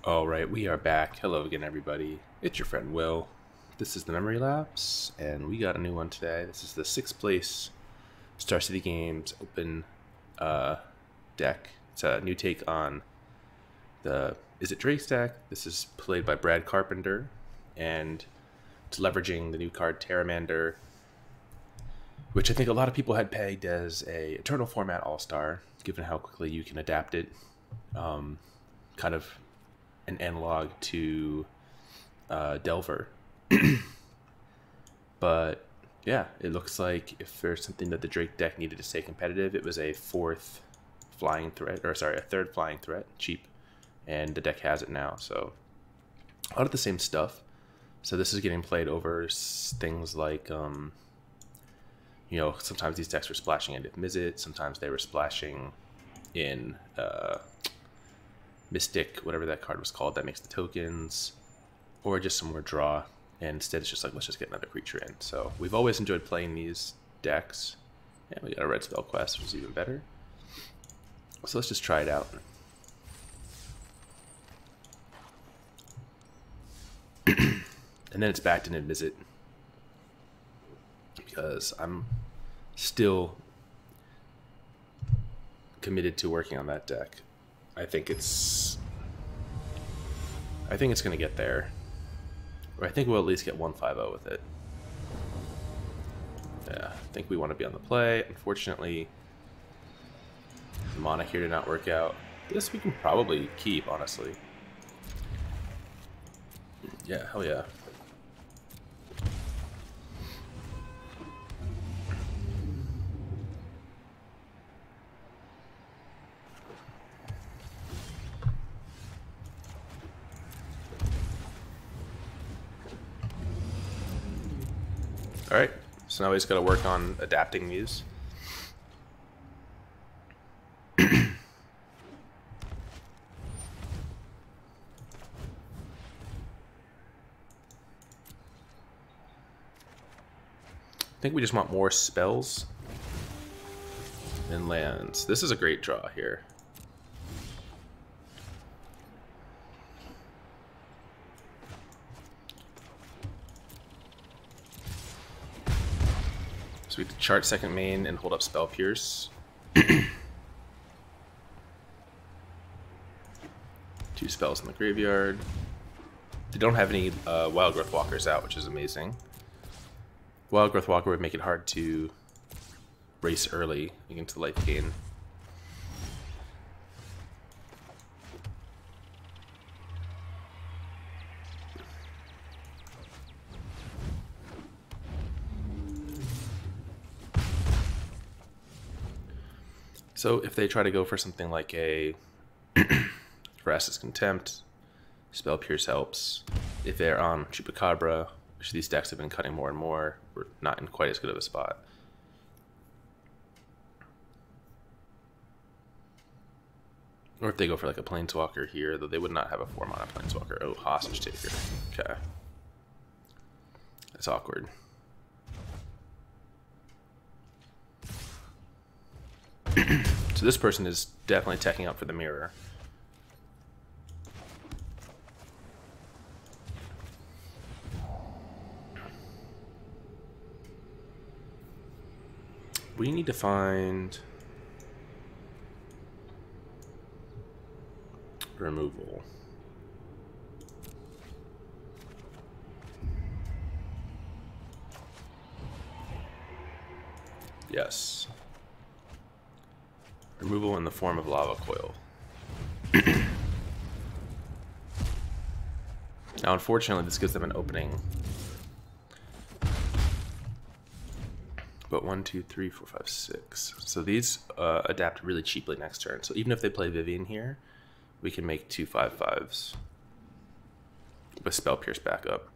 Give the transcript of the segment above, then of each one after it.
Alright, we are back. Hello again, everybody. It's your friend Will. This is the Memory Lapse, and we got a new one today. This is the 6th place Star City Games open deck. It's a new take on the Izzet Drakes deck. This is played by Brad Carpenter, and it's leveraging the new card Pteramander, which I think a lot of people had pegged as a Eternal format all-star, given how quickly you can adapt it. Kind of an analog to Delver. But yeah, it looks like if there's something that the Drake deck needed to stay competitive, it was a third flying threat, cheap, and the deck has it now. So a lot of the same stuff. So this is getting played over things like sometimes these decks were splashing in Niv-Mizzet, sometimes they were splashing in Mystic, whatever that card was called that makes the tokens, or just some more draw, and instead it's just like, let's just get another creature in. So we've always enjoyed playing these decks, and we got a red spell quest, which is even better. So let's just try it out. And then it's back to Niv-Mizzet, because I'm still committed to working on that deck. I think it's going to get there. Or I think we'll at least get 1-5-0 with it. Yeah, I think we want to be on the play. Unfortunately, the mana here did not work out. This we can probably keep, honestly. Yeah, hell yeah. Alright, so now we just got to work on adapting these. I think we just want more spells and lands. This is a great draw here. So we chart second main and hold up Spell Pierce. 2 spells in the graveyard. They don't have any Wild Growth Walkers out, which is amazing. Wild Growth Walker would make it hard to race early against the life gain. So if they try to go for something like a Vraska's Contempt, Spell Pierce helps. If they're on Chupacabra, which these decks have been cutting more and more, we're not in quite as good of a spot. Or if they go for like a Planeswalker here, though they would not have a 4-mana Planeswalker. Oh, Hostage Taker. Okay. That's awkward. So this person is definitely teching up for the mirror. We need to find removal. Yes. Removal in the form of Lava Coil. Now, unfortunately, this gives them an opening. But 1, 2, 3, 4, 5, 6. So these adapt really cheaply next turn. So even if they play Vivian here, we can make 2 5/5s with Spell Pierce backup.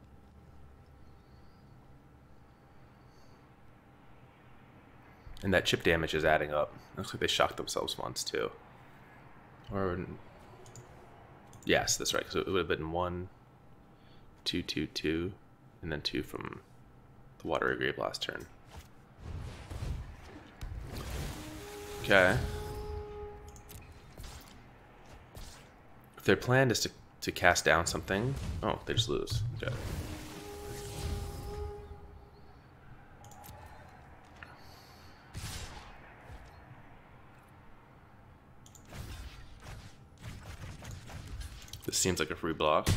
And that chip damage is adding up. Looks like they shocked themselves once too. Or yes, that's right. Because it would have been 1, 2, 2, 2, and then 2 from the Watery Grave last turn. Okay. If their plan is to to cast down something. Oh, they just lose. Okay. This seems like a free block.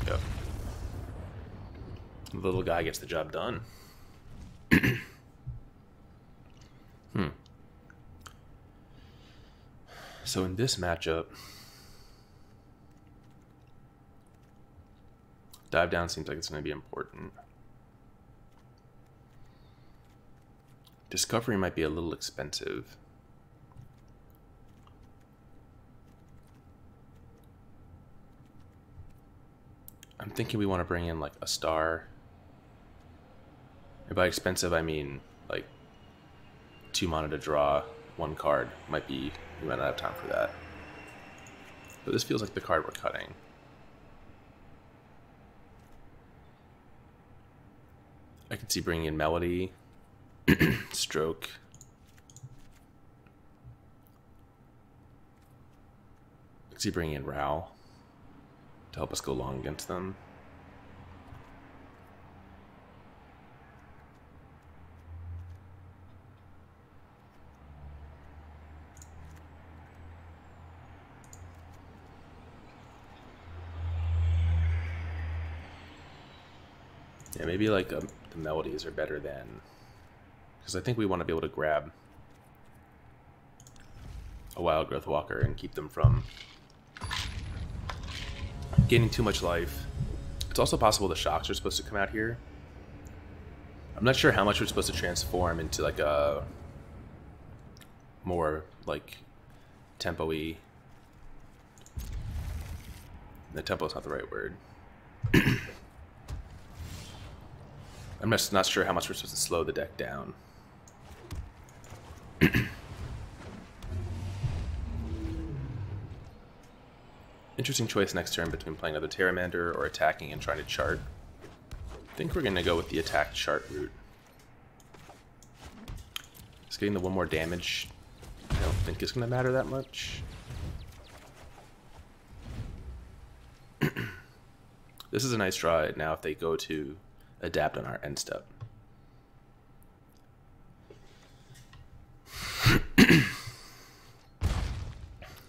Yep. The little guy gets the job done. So in this matchup, dive down seems like it's going to be important. Discovery might be a little expensive. I'm thinking we want to bring in like a star. And by expensive, I mean like 2 mana to draw 1 card. We might not have time for that. But this feels like the card we're cutting. I can see bringing in Melody, Stroke. I can see bringing in Rao to help us go long against them. Yeah, maybe like the melodies are better than, because I think we want to be able to grab a Wild Growth Walker and keep them from gaining too much life. It's also possible the shocks are supposed to come out here. I'm not sure how much we're supposed to transform into like a more like tempo-y. The tempo is not the right word. I'm just not sure how much we're supposed to slow the deck down. Interesting choice next turn between playing another Pteramander or attacking and trying to chart. I think we're going to go with the attack chart route. Just getting the 1 more damage, I don't think is going to matter that much. This is a nice draw now if they go to adapt on our end step.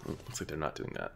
Looks like they're not doing that.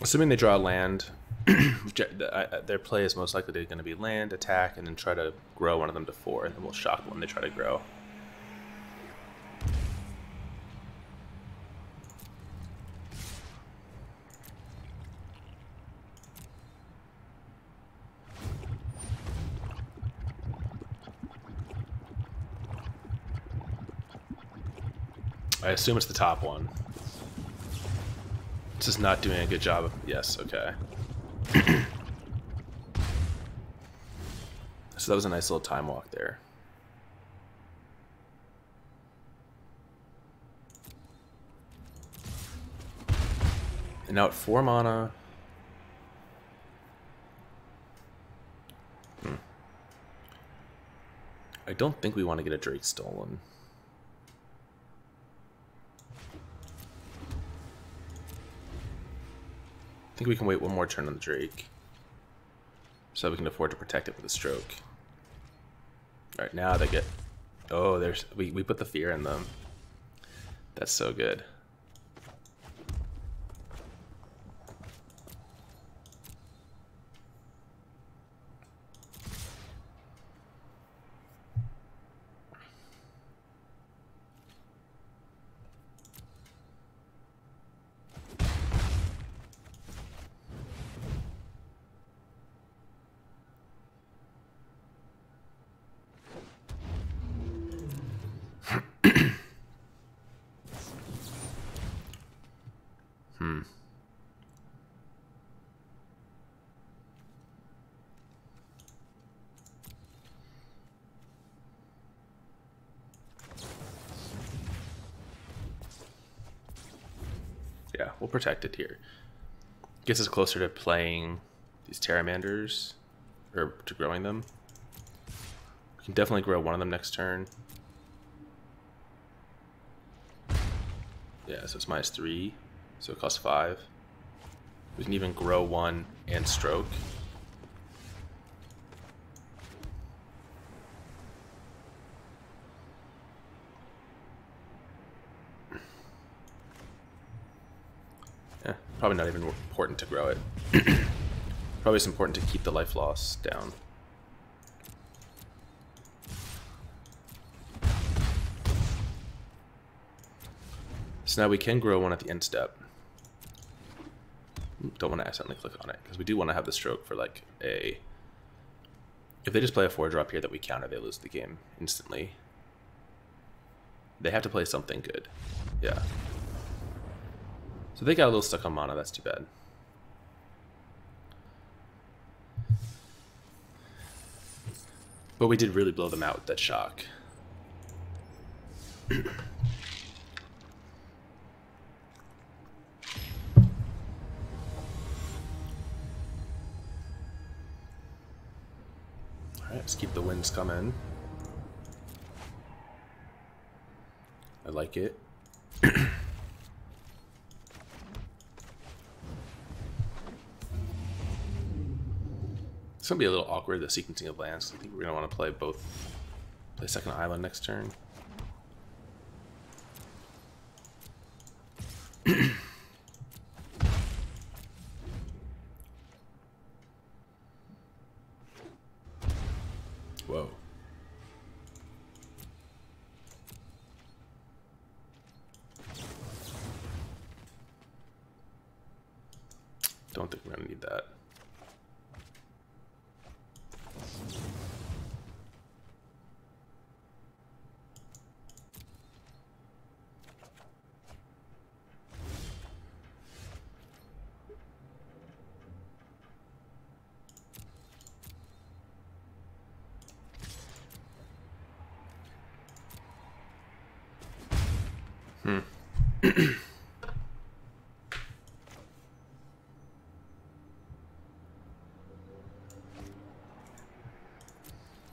Assuming they draw land, their play is most likely going to be land, attack, and then try to grow one of them to 4, and then we'll shock when they try to grow. I assume it's the top one. This is not doing a good job of... Yes, okay. So that was a nice little time walk there. And now at 4 mana... I don't think we want to get a Drake stolen. I think we can wait 1 more turn on the Drake, so we can afford to protect it with a Stroke. Alright, now they get... Oh, there's we put the fear in them. That's so good. Yeah, we'll protect it here. Gets us closer to playing these Pteramanders, or to growing them. We can definitely grow one of them next turn. Yeah, so it's -3, so it costs 5. We can even grow one and stroke. Yeah, probably not even important to grow it. Probably it's important to keep the life loss down. So now we can grow one at the end step. Don't want to accidentally click on it, because we do want to have the stroke for like a... If they just play a 4-drop here that we counter, they lose the game instantly. They have to play something good. Yeah. So they got a little stuck on mana, that's too bad. But we did really blow them out with that shock. Alright, let's keep the winds coming. I like it. It's gonna be a little awkward, the sequencing of lands. I think we're gonna want to play second island next turn. Whoa. Don't think we're gonna need that.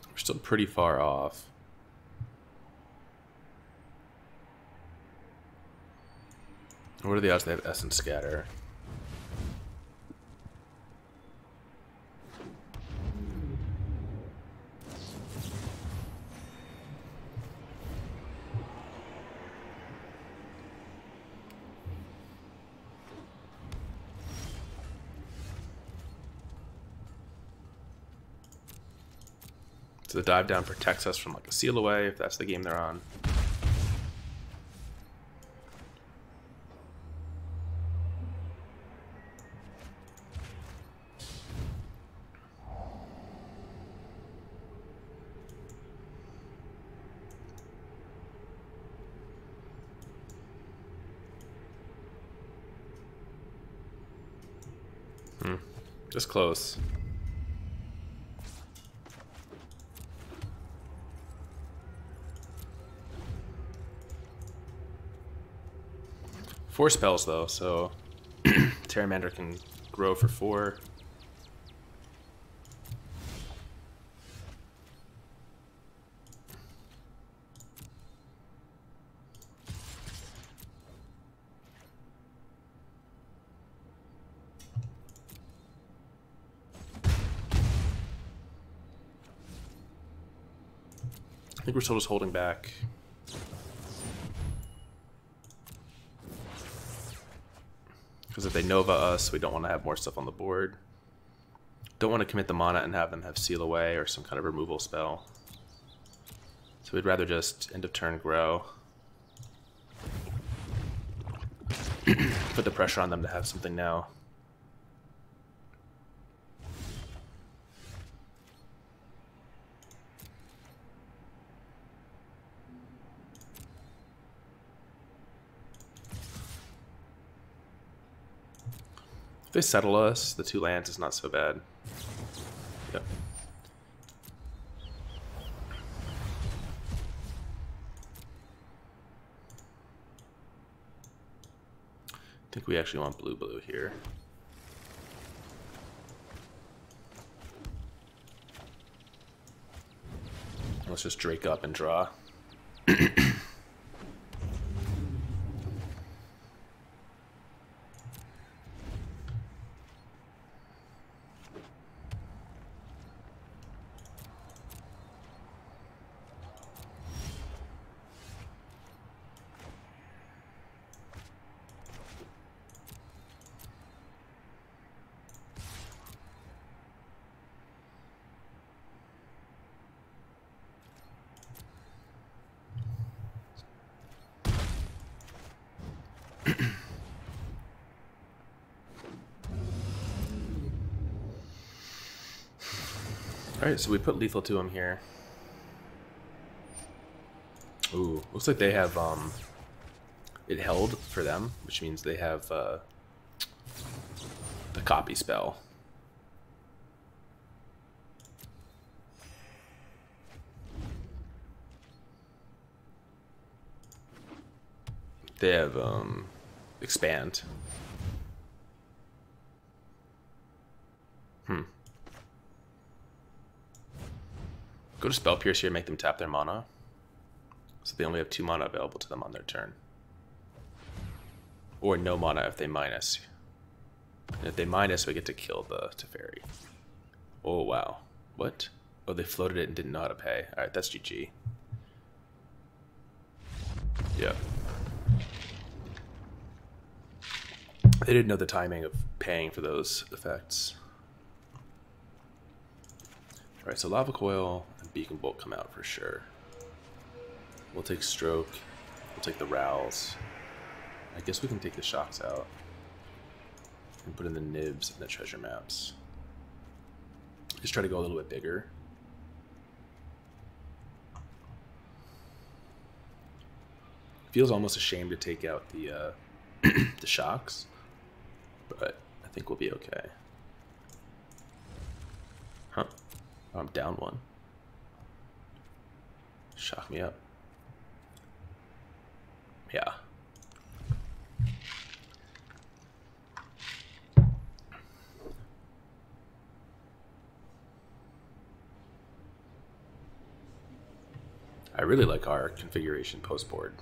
We're still pretty far off. What are the odds they have Essence Scatter? So the dive down protects us from like a seal away if that's the game they're on. Just close. Four spells though, so Pteramander can grow for 4. I think we're still just holding back. Because if they Nova us, we don't want to have more stuff on the board. Don't want to commit the mana and have them have Seal Away or some kind of removal spell. So we'd rather just end of turn grow. Put the pressure on them to have something now. If they settle us, the 2 lands is not so bad. Yep. I think we actually want blue here. Let's just Drake up and draw. Alright, so we put lethal to him here. Ooh, looks like they have, it held for them, which means they have, the copy spell. They have, expand. Go to Spell Pierce here, make them tap their mana. So they only have 2 mana available to them on their turn. Or no mana if they minus. And if they minus, we get to kill the Teferi. Oh, wow. What? Oh, they floated it and didn't know how to pay. Alright, that's GG. Yeah. They didn't know the timing of paying for those effects. Alright, so Lava Coil and Beacon Bolt come out for sure. We'll take Stroke. We'll take the Rowls. I guess we can take the Shocks out. And put in the Nibs and the treasure maps. Just try to go a little bit bigger. Feels almost a shame to take out the the Shocks. But I think we'll be okay. Huh. Oh, I'm down 1. Shock me up. Yeah. I really like our configuration post board.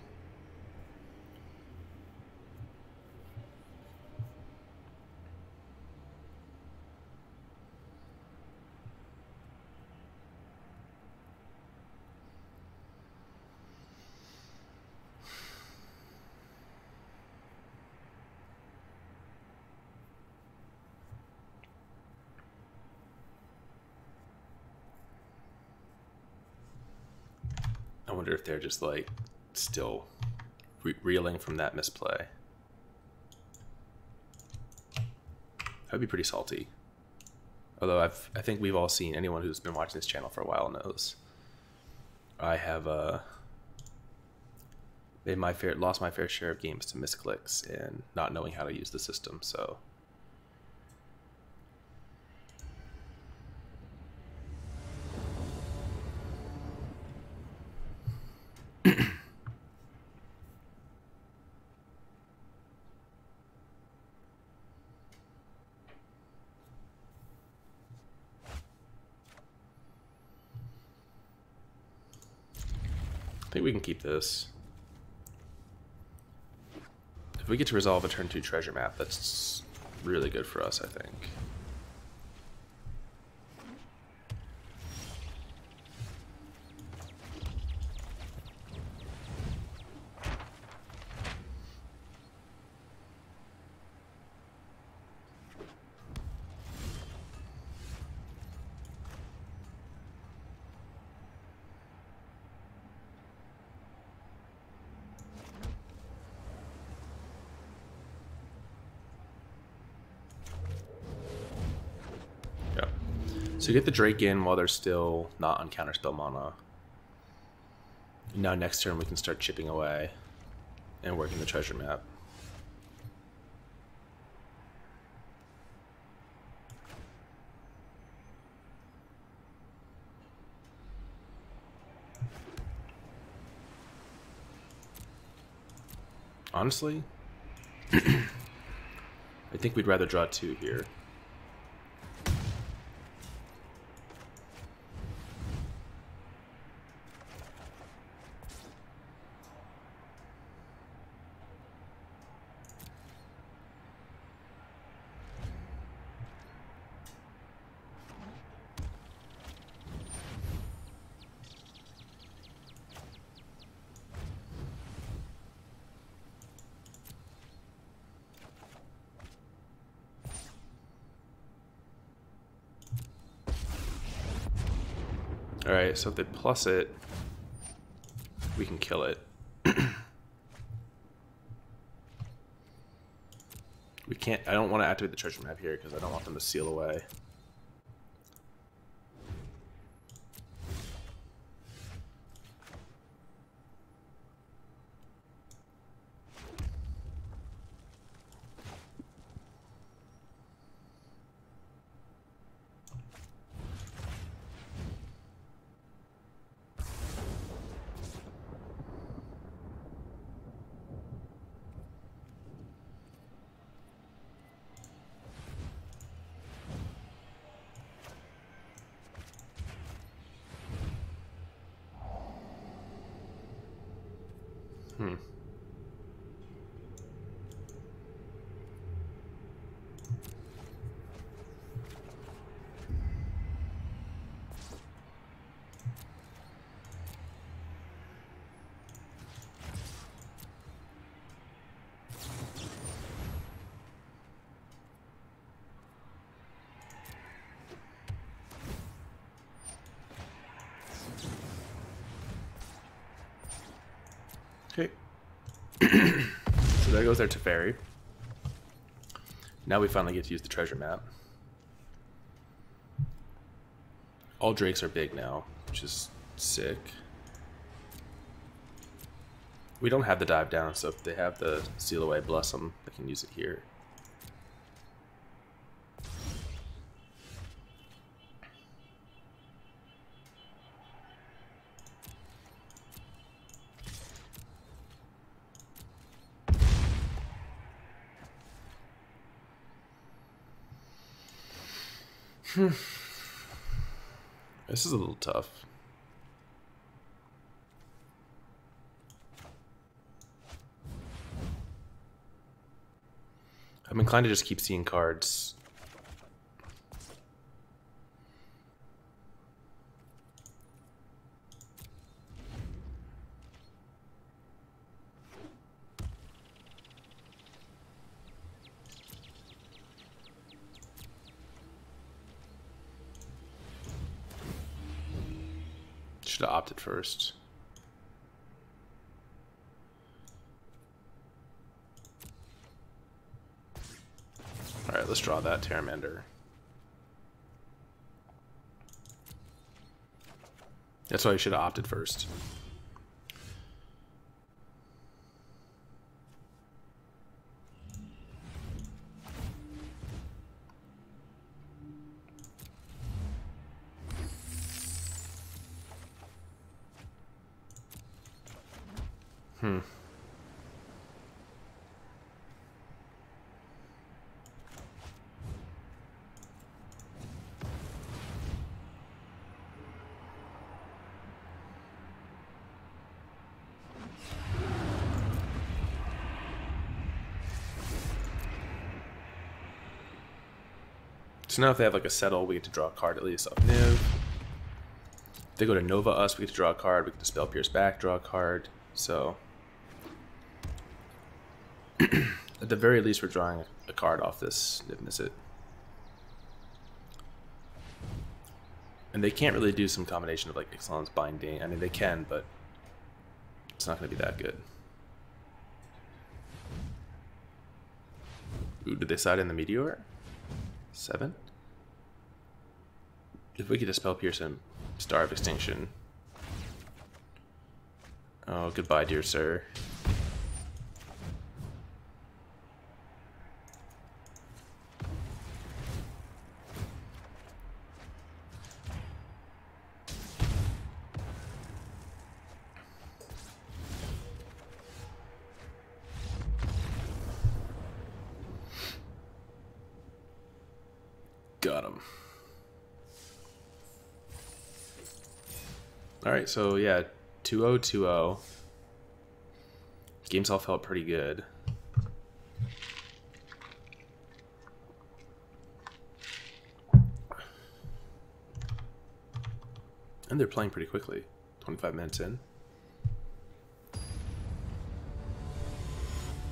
I wonder if they're just like still reeling from that misplay. That'd be pretty salty. Although I think we've all seen, anyone who's been watching this channel for a while knows, I have lost my fair share of games to misclicks and not knowing how to use the system. So I think we can keep this. If we get to resolve a turn 2 treasure map, that's really good for us, I think. So get the Drake in while they're still not on counterspell mana. And now next turn we can start chipping away and working the treasure map. Honestly, I think we'd rather draw 2 here. Alright, so if they plus it, we can kill it. We can't, I don't want to activate the treasure map here because I don't want them to seal away. Okay. So there goes our Teferi. Now we finally get to use the treasure map. All drakes are big now, which is sick. We don't have the dive down, so if they have the seal away, bless them, they can use it here. This is a little tough. I'm inclined to just keep seeing cards. Should have opted first. Alright, let's draw that Pteramander. That's why you should have opted first. So now if they have like a settle, we get to draw a card at least off Niv. If they go to Nova us, we get to draw a card. We get to spell Pierce back, draw a card. So at the very least, we're drawing a card off this Niv-Mizzet. And they can't really do some combination of like Ixalan's Binding. I mean, they can, but it's not going to be that good. Ooh, did they side in the Meteor? 7? If we could dispel Pierce and Star of Extinction. Oh, goodbye, dear sir. Got him. Alright, so yeah, 2-0, 2-0. Games all felt pretty good. And they're playing pretty quickly. 25 minutes in.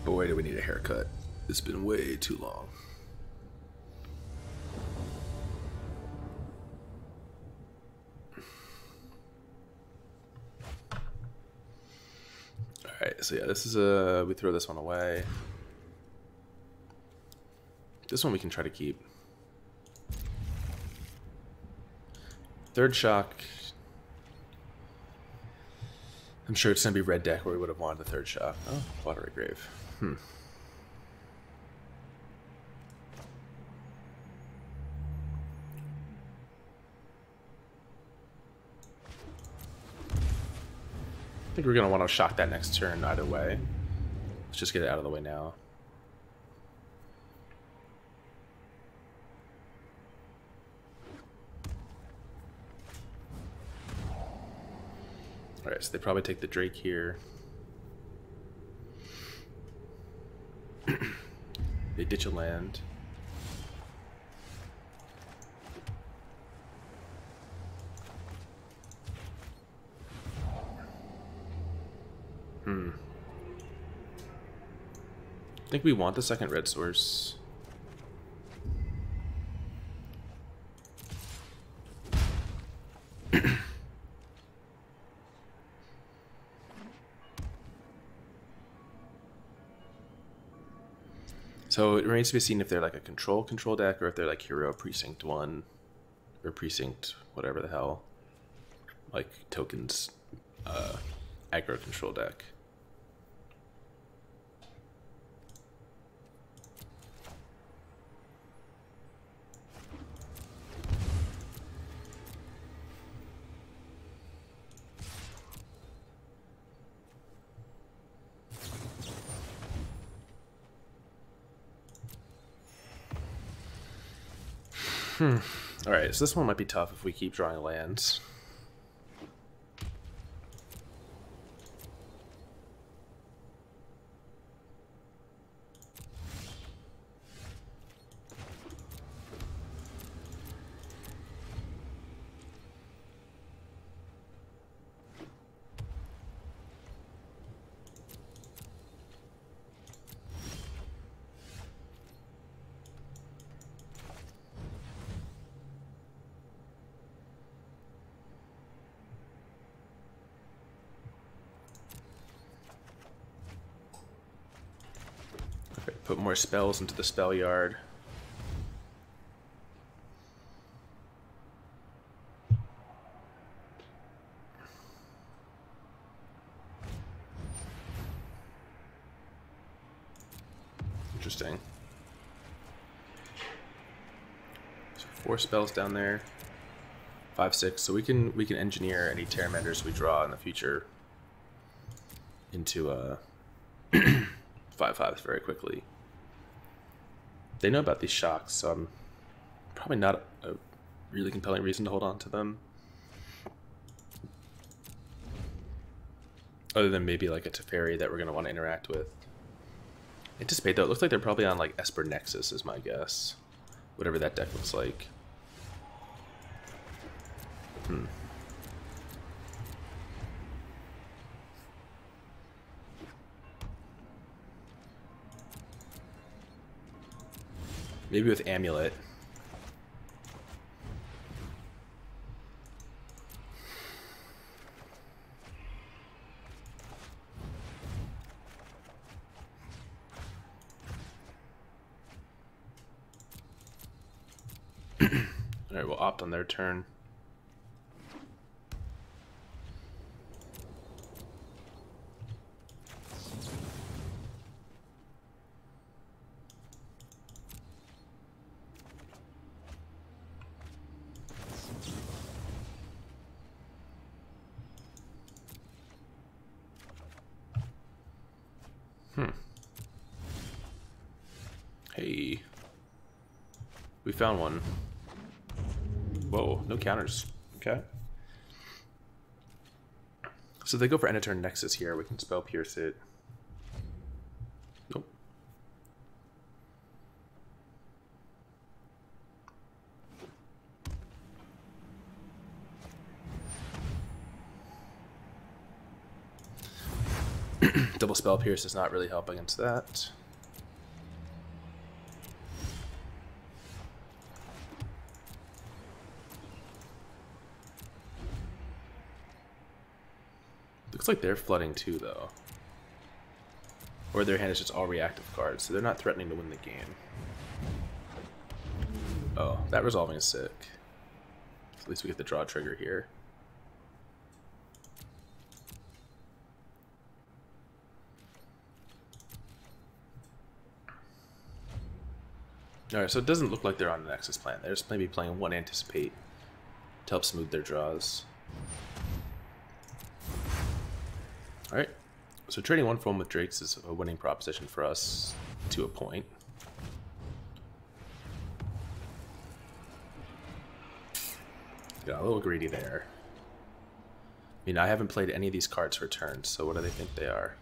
Boy, do we need a haircut. It's been way too long. Alright, so yeah, this is a... we throw this one away. This one we can try to keep. Third shock. I'm sure it's going to be red deck where we would have wanted the third shock. Oh, Watery Grave. I think we're going to want to shock that next turn either way. Let's just get it out of the way now. Alright, so they probably take the Drake here. They ditch a land. I think we want the second red source. So it remains to be seen if they're like a control deck or if they're like Hero Precinct 1 or Precinct whatever the hell, like tokens aggro control deck. Alright, so this one might be tough if we keep drawing lands. Put more spells into the spell yard. Interesting. So 4 spells down there. 5, 6. So we can engineer any Pteramanders we draw in the future into 5/5s very quickly. They know about these shocks, so I'm probably not a really compelling reason to hold on to them. Other than maybe like a Teferi that we're going to want to interact with. Anticipate though, it looks like they're probably on like Esper Nexus is my guess. Whatever that deck looks like. Maybe with Amulet. Alright, we'll opt on their turn. Hey. We found one. Whoa, no counters. Okay. So they go for end of turn Nexus here. We can spell Pierce it. Nope. Double spell Pierce does not really help against that. Looks like they're flooding too, though. Or their hand is just all reactive cards, so they're not threatening to win the game. Oh, that resolving is sick. So at least we get the draw trigger here. Alright, so it doesn't look like they're on the Nexus plan. They're just maybe playing one Anticipate to help smooth their draws. Alright, so trading one form with Drakes is a winning proposition for us to a point. Got a little greedy there. I mean, I haven't played any of these cards for turns, so what do they think they are?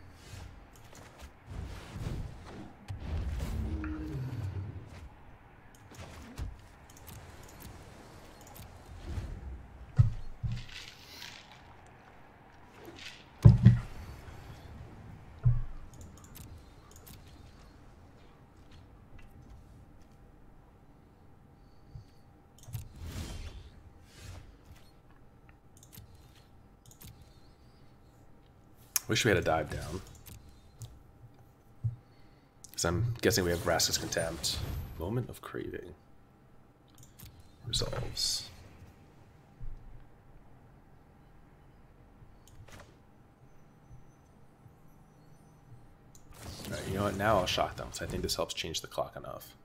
Wish we had a dive down. Because I'm guessing we have Vraska's Contempt. Moment of Craving. Resolves. Alright, you know what? Now I'll shock them, because I think this helps change the clock enough.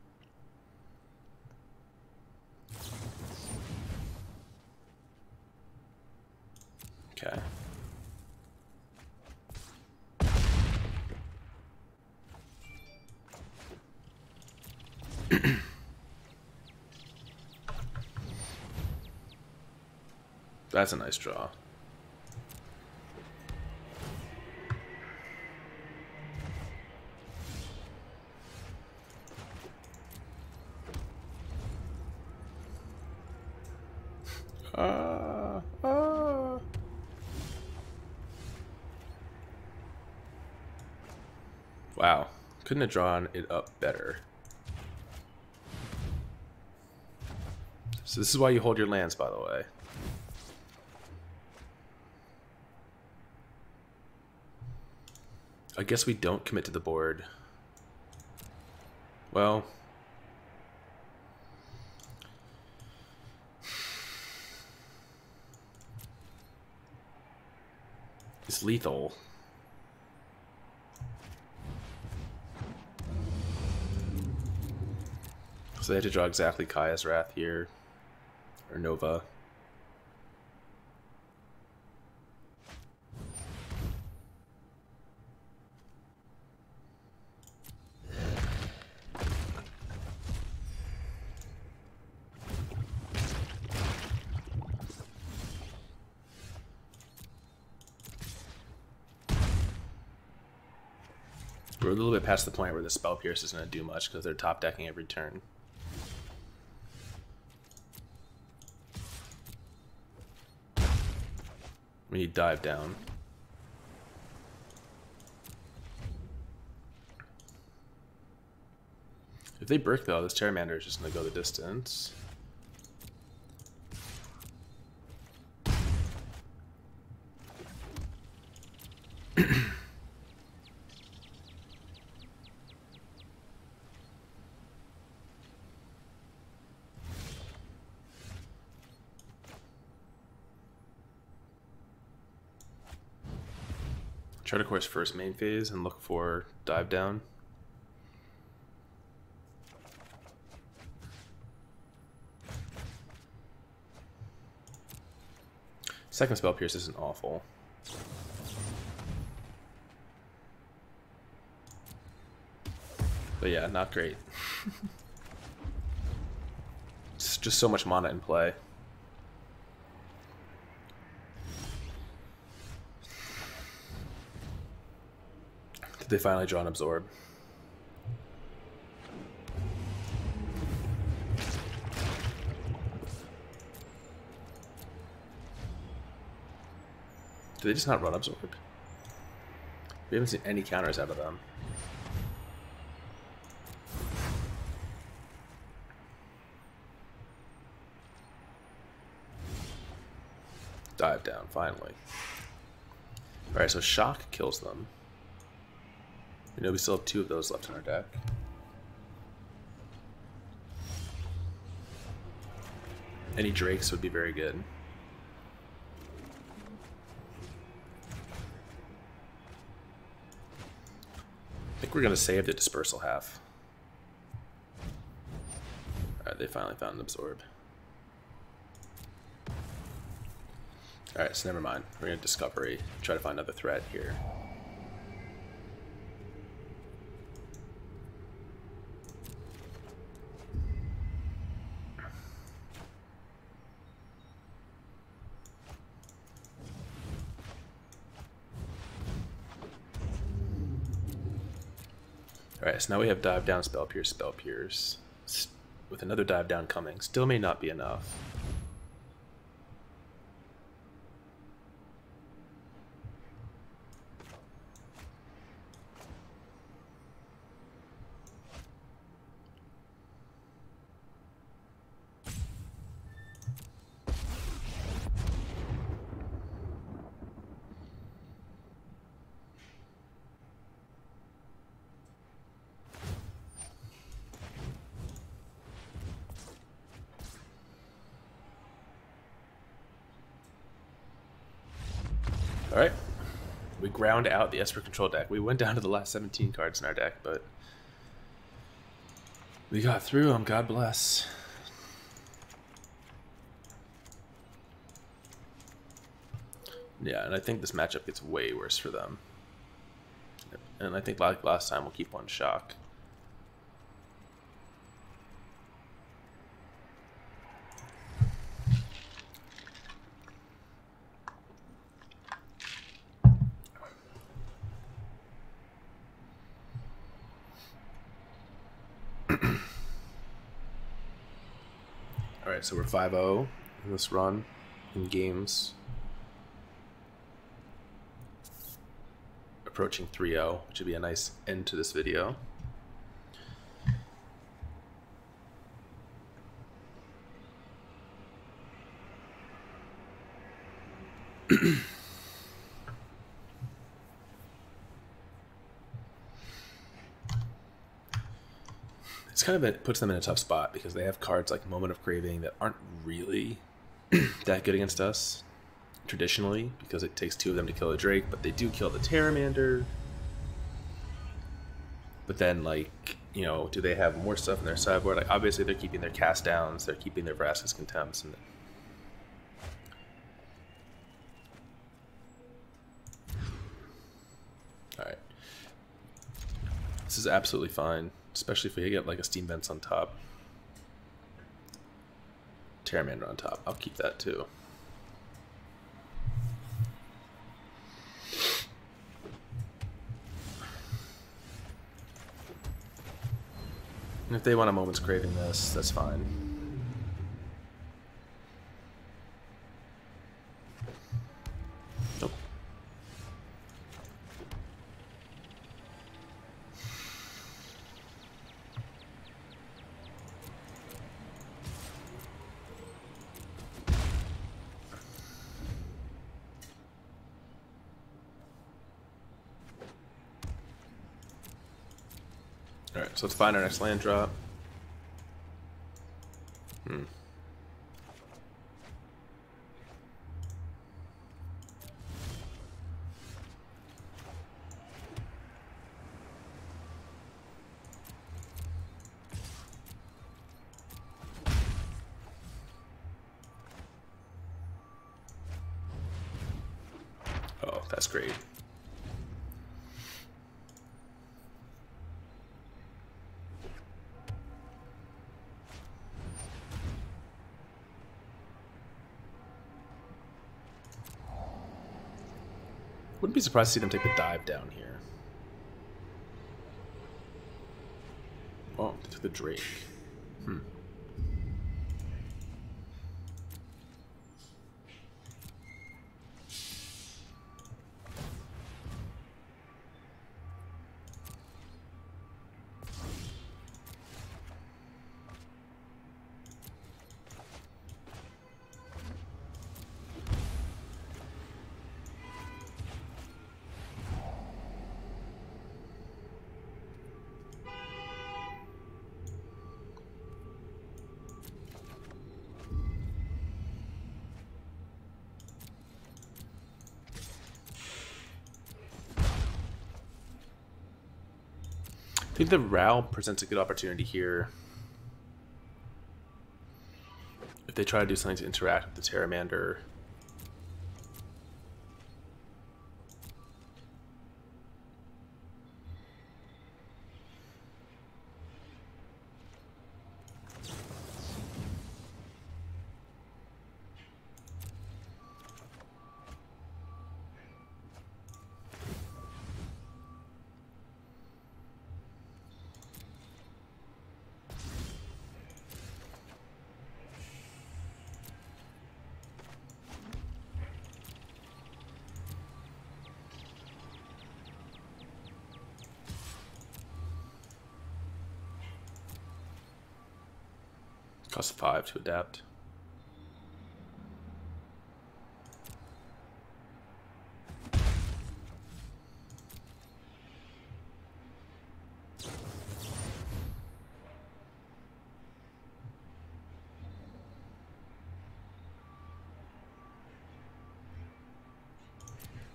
Okay. That's a nice draw. Wow, couldn't have drawn it up better. So this is why you hold your lands, by the way. I guess we don't commit to the board. Well, it's lethal. So they have to draw exactly Kaya's Wrath here, or Nova. We're a little bit past the point where the Spell Pierce isn't going to do much because they're top decking every turn. We need Dive down. If they brick though, this Pteramander is just going to go the distance. Try to course first main phase and look for Dive down. Second Spell Pierce isn't awful. But yeah, not great. It's just so much mana in play. Did they finally draw an absorb? Did they just not run absorb? We haven't seen any counters out of them. Dive down, finally. Alright, so shock kills them. You know, we still have 2 of those left in our deck. Any Drakes would be very good. I think we're going to save the Dispersal half. Alright, they finally found an absorb. Alright, so never mind. We're going to Discovery. Try to find another threat here. Alright, so now we have Dive Down, Spell Pierce, Spell Pierce. With another Dive Down coming. Still may not be enough. Alright, we ground out the Esper Control deck. We went down to the last 17 cards in our deck, but we got through them, God bless. Yeah, and I think this matchup gets way worse for them. And I think like last time we'll keep one shock. Alright, so we're 5-0 in this run in games. Approaching 3-0, which would be a nice end to this video. It's kind of it puts them in a tough spot because they have cards like Moment of Craving that aren't really that good against us traditionally, because it takes 2 of them to kill a Drake, but they do kill the Pteramander. But then, like, you know, do they have more stuff in their sideboard? Like, obviously they're keeping their cast downs, they're keeping their Vraska's Contempts, and alright. This is absolutely fine, especially if we get like a Steam Vents on top. Pteramander on top. I'll keep that too. And if they want a Moment's Craving this, that's fine. Nope. Alright, so let's find our next land drop. Oh, that's great. Wouldn't be surprised to see them take the dive down here. To the Drake. Hmm. I think the Ral presents a good opportunity here. If they try to do something to interact with the Pteramander. Cost 5 to adapt.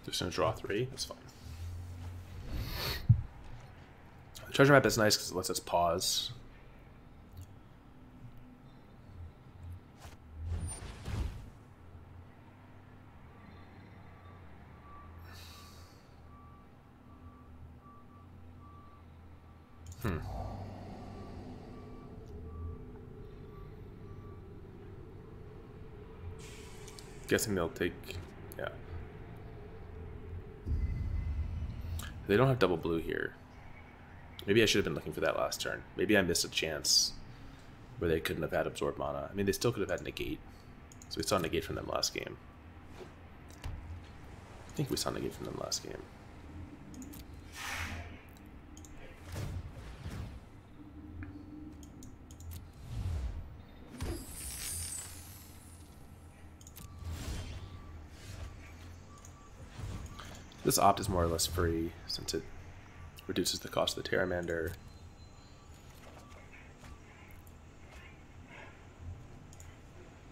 Just gonna draw 3. That's fine. The treasure map is nice because it lets us pause. Guessing they'll take, yeah. They don't have double blue here. Maybe I should have been looking for that last turn. Maybe I missed a chance where they couldn't have had absorb mana. I mean, they still could have had negate. So we saw negate from them last game. I think we saw negate from them last game. This opt is more or less free since it reduces the cost of the Pteramander.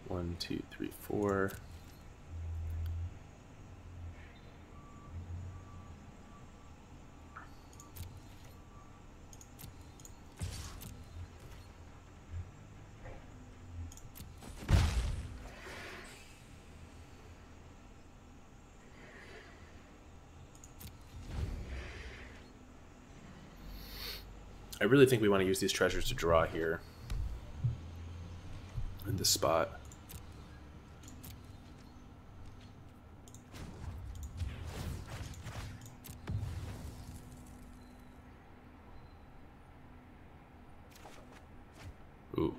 One, two, three, four. I really think we want to use these treasures to draw here in this spot. Ooh.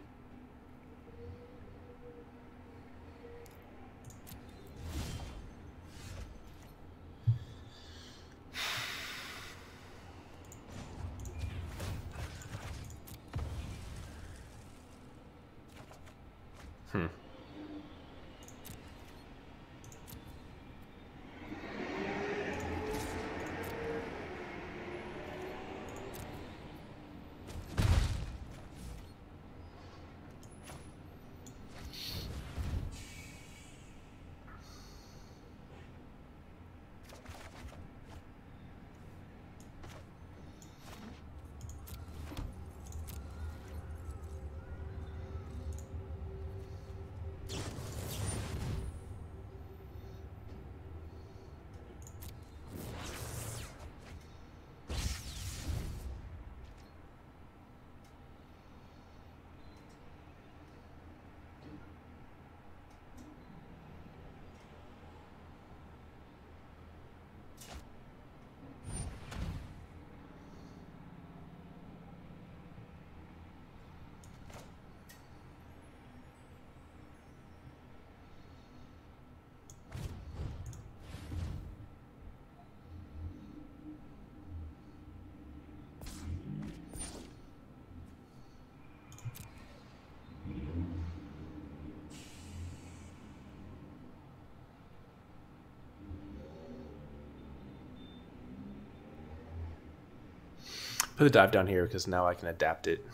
Put the dive down here because now I can adapt it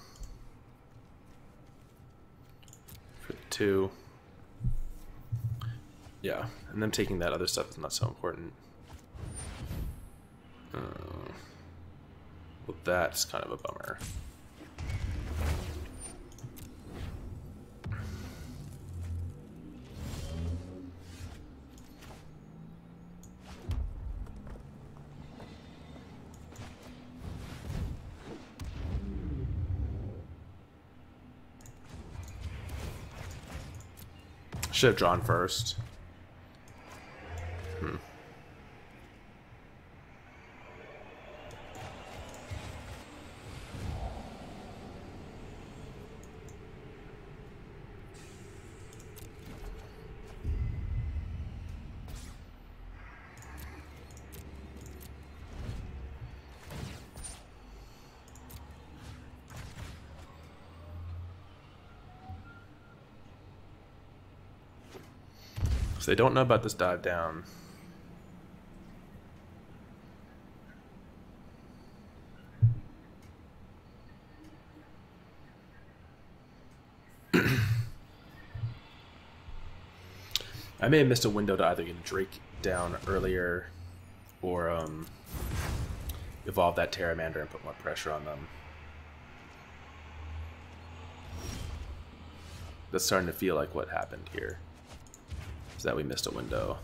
for the 2. Yeah, and then taking that other stuff is not so important. Well, that's kind of a bummer. Should have drawn first. So they don't know about this dive down. I may have missed a window to either get Drake down earlier or evolve that Pteramander and put more pressure on them. That's starting to feel like what happened here. Is that we missed a window.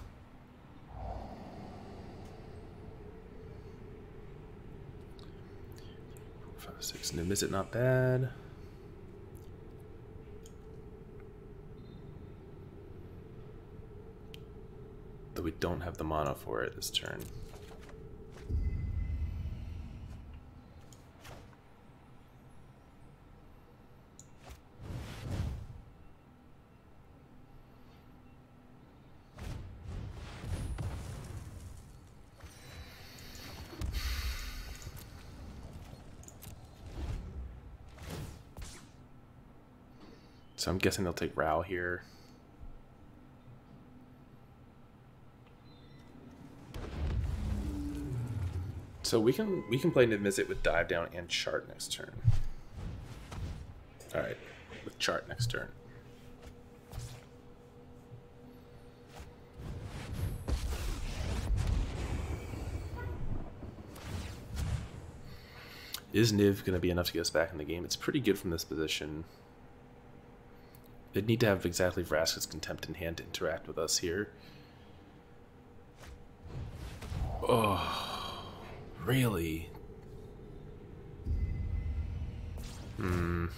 Five, 6. Niv-Mizzet, not bad. Though we don't have the mana for it this turn. So I'm guessing they'll take Rao here. So we can play Niv-Mizzet with dive down and chart next turn. All right, with chart next turn. Is Niv going to be enough to get us back in the game? It's pretty good from this position. They'd need to have exactly Vraska's Contempt in hand to interact with us here. Oh, really? All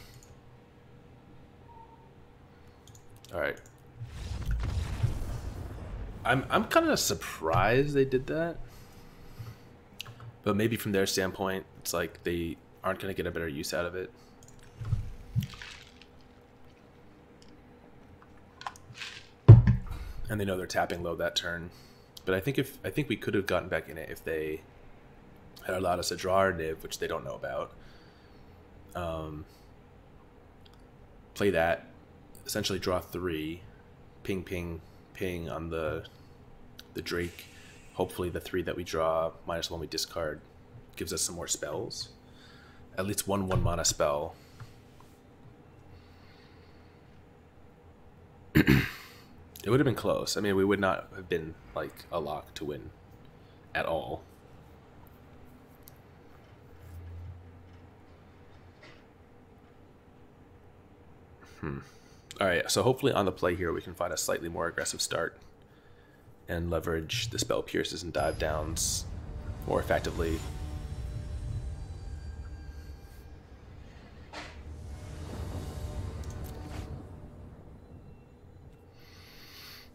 right. I'm kind of surprised they did that. But maybe from their standpoint, it's like they aren't going to get a better use out of it. And they know they're tapping low that turn. But I think we could have gotten back in it if they had allowed us to draw our Niv, which they don't know about. Play that, essentially draw 3, ping, ping, ping on the Drake. Hopefully the 3 that we draw minus 1 we discard gives us some more spells. At least one mana spell. It would have been close. I mean, we would not have been like a lock to win at all. All right, so hopefully on the play here we can find a slightly more aggressive start and leverage the spell pierces and dive downs more effectively.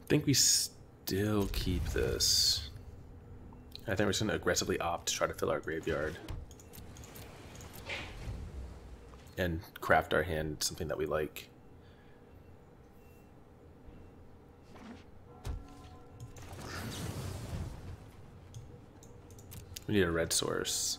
I think we still keep this. I think we're just going to aggressively opt to try to fill our graveyard and craft our hand something that we like. We need a red source.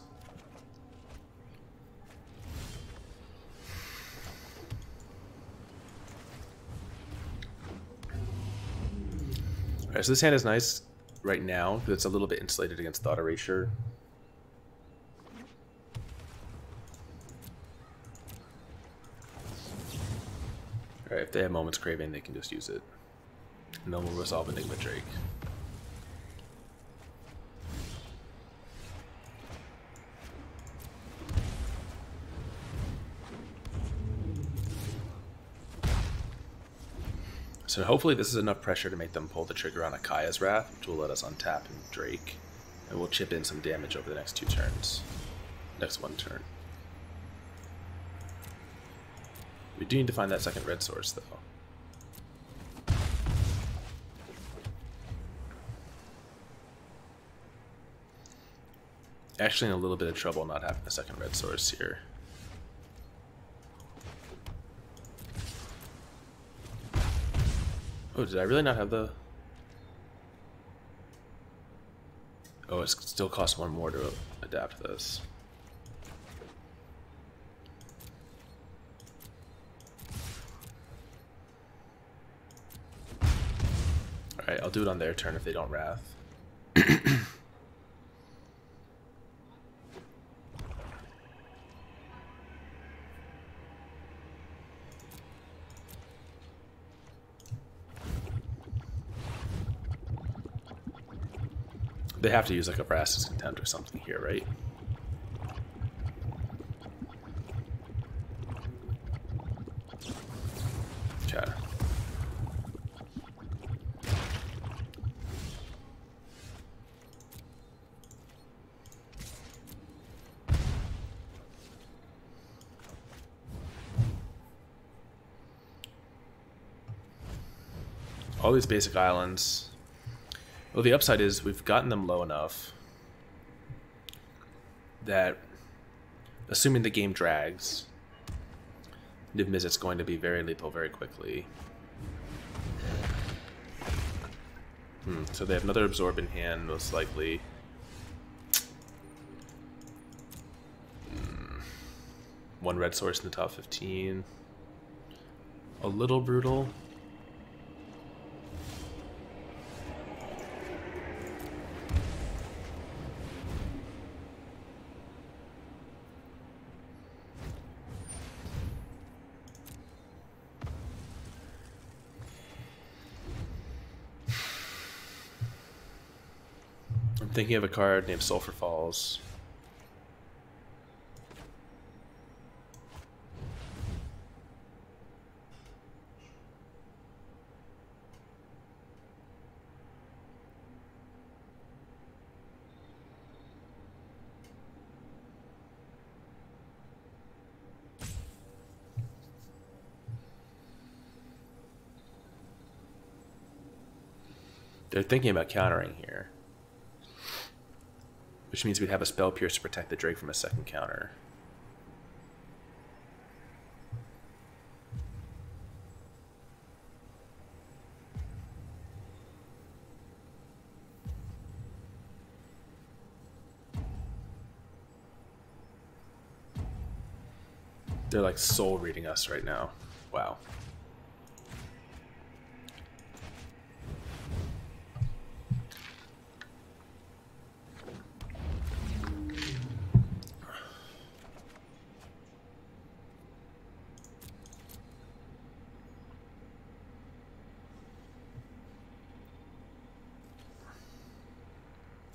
Alright, so this hand is nice right now because it's a little bit insulated against Thought Erasure. Alright, if they have Moment's Craving, they can just use it. And then we'll resolve Enigma Drake. So hopefully this is enough pressure to make them pull the trigger on a Kaya's Wrath, which will let us untap Drake. And we'll chip in some damage over the next 2 turns. Next 1 turn. We do need to find that second red source, though. Actually in a little bit of trouble not having the second red source here. Oh, did I really not have the... Oh, it still costs 1 more to adapt this. Alright, I'll do it on their turn if they don't Wrath. They have to use like a Vrasta's Contempt or something here, right? Okay. All these basic islands. Well, the upside is we've gotten them low enough that, assuming the game drags, Niv-Mizzet's going to be very lethal very quickly. So they have another Absorb in hand, most likely. One red source in the top 15. A little brutal. I'm thinking of a card named Sulfur Falls. They're thinking about countering here. Which means we'd have a Spell Pierce to protect the Drake from a second counter. They're like soul reading us right now. Wow.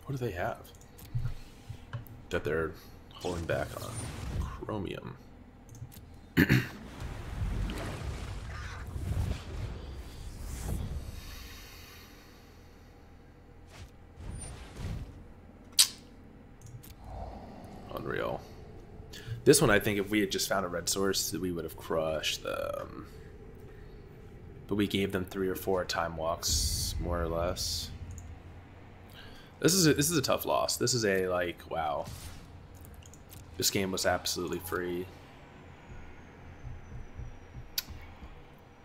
What do they have that they're holding back on? Chromium. Unreal. This one, I think if we had just found a red source, we would have crushed them. But we gave them 3 or 4 time walks, more or less. This is a tough loss. This is a, like, wow. This game was absolutely free.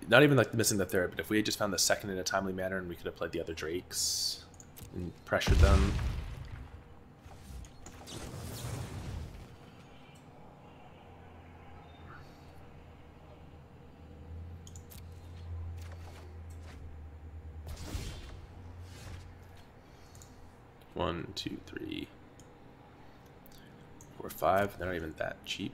Not even like missing the third, but if we had just found the second in a timely manner and we could have played the other Drakes and pressured them. One, two, 3, 4, 5. They're not even that cheap.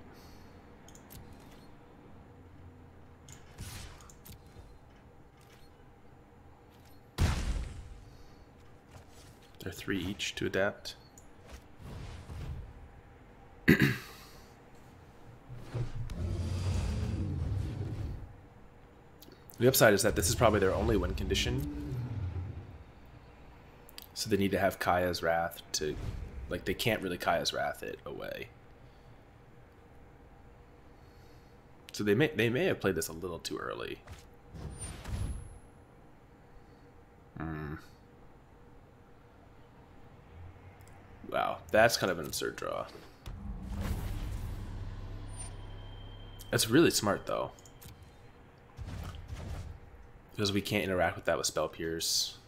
They're 3 each to adapt. The upside is that this is probably their only win condition. So they need to have Kaya's Wrath to... Like, they can't really Kaya's Wrath it away. So they may have played this a little too early. Wow, that's kind of an absurd draw. That's really smart, though. Because we can't interact with that with Spell Pierce.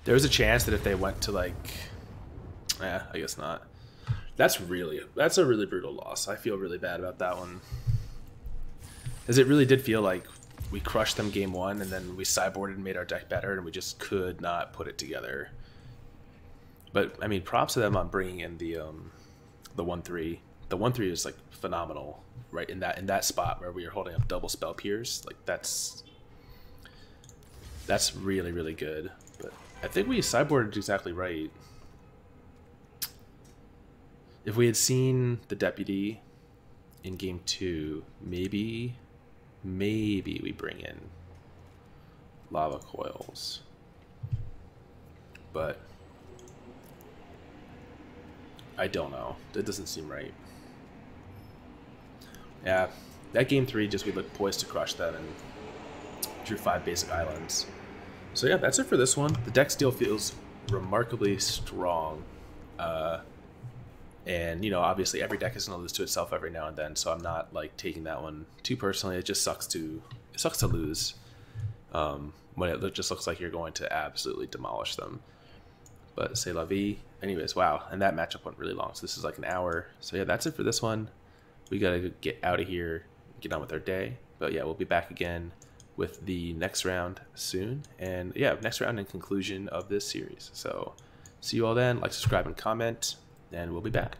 There was a chance that if they went to like... I guess not. That's a really brutal loss. I feel really bad about that one. Because it really did feel like we crushed them game 1, and then we sideboarded and made our deck better, and we just could not put it together. But I mean, props to them on bringing in the 1/3. The 1/3 is like phenomenal, right in that spot where we are holding up double Spell Pierce. Like that's really, really good. But I think we sideboarded exactly right. If we had seen the Deputy in game 2, maybe we bring in Lava Coils. But I don't know. That doesn't seem right. Yeah, that game 3 just we looked poised to crush them and drew 5 basic islands. So yeah, that's it for this one. The deck still feels remarkably strong. And, you know, obviously every deck is going to lose to itself every now and then, so I'm not, like, taking that one too personally. It just sucks to lose when it just looks like you're going to absolutely demolish them. But c'est la vie. Anyways, wow. And that matchup went really long, so this is like an hour. So yeah, that's it for this one. We got to get out of here, get on with our day. But yeah, we'll be back again with the next round soon. And yeah, next round and conclusion of this series. So see you all then. Like, subscribe, and comment. And we'll be back.